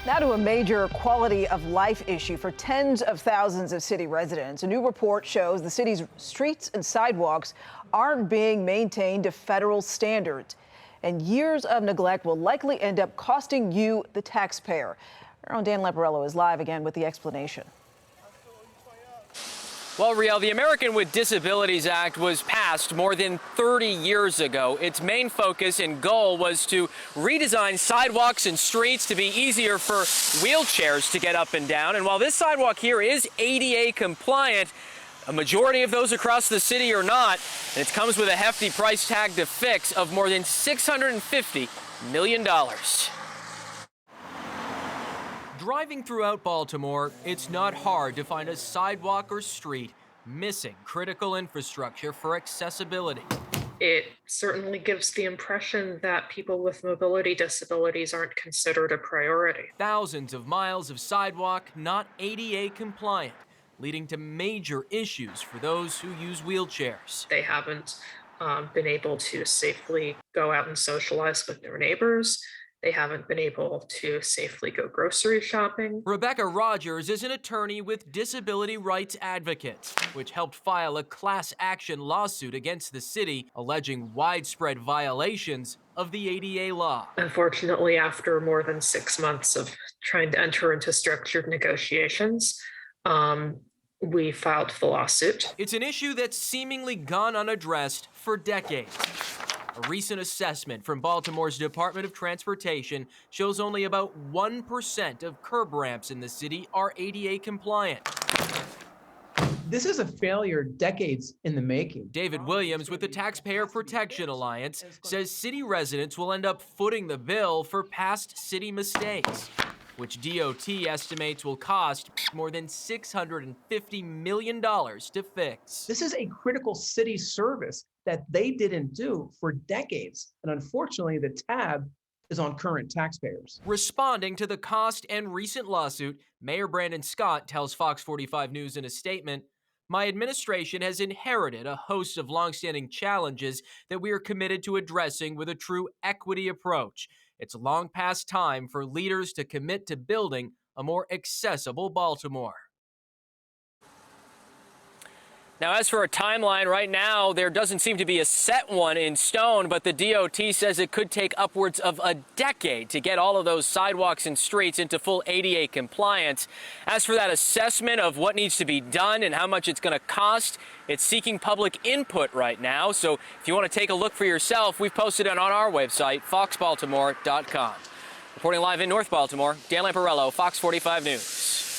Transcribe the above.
Now to a major quality of life issue for tens of thousands of city residents. A new report shows the city's streets and sidewalks aren't being maintained to federal standards. And years of neglect will likely end up costing you, the taxpayer. Our own Dan Lamparello is live again with the explanation. Well, Riel, the American with Disabilities Act was passed more than 30 years ago. Its main focus and goal was to redesign sidewalks and streets to be easier for wheelchairs to get up and down. And while this sidewalk here is ADA compliant, a majority of those across the city are not, and it comes with a hefty price tag to fix of more than $650 million. Driving throughout Baltimore, it's not hard to find a sidewalk or street missing critical infrastructure for accessibility. It certainly gives the impression that people with mobility disabilities aren't considered a priority. Thousands of miles of sidewalk not ADA compliant, leading to major issues for those who use wheelchairs. They haven't been able to safely go out and socialize with their neighbors. They haven't been able to safely go grocery shopping. Rebecca Rogers is an attorney with Disability Rights Advocates, which helped file a class action lawsuit against the city, alleging widespread violations of the ADA law. Unfortunately, after more than 6 months of trying to enter into structured negotiations, we filed the lawsuit. It's an issue that's seemingly gone unaddressed for decades. A recent assessment from Baltimore's Department of Transportation shows only about 1% of curb ramps in the city are ADA compliant. This is a failure decades in the making. David Williams with the Taxpayer Protection Alliance says city residents will end up footing the bill for past city mistakes, which DOT estimates will cost more than $650 million to fix. This is a critical city service that they didn't do for decades. And unfortunately, the tab is on current taxpayers. Responding to the cost and recent lawsuit, Mayor Brandon Scott tells Fox 45 News in a statement, "My administration has inherited a host of longstanding challenges that we are committed to addressing with a true equity approach. It's long past time for leaders to commit to building a more accessible Baltimore." Now, as for a timeline, right now, there doesn't seem to be a set one in stone, but the DOT says it could take upwards of a decade to get all of those sidewalks and streets into full ADA compliance. As for that assessment of what needs to be done and how much it's going to cost, it's seeking public input right now. So if you want to take a look for yourself, we've posted it on our website, foxbaltimore.com. Reporting live in North Baltimore, Dan Lamparello, Fox 45 News.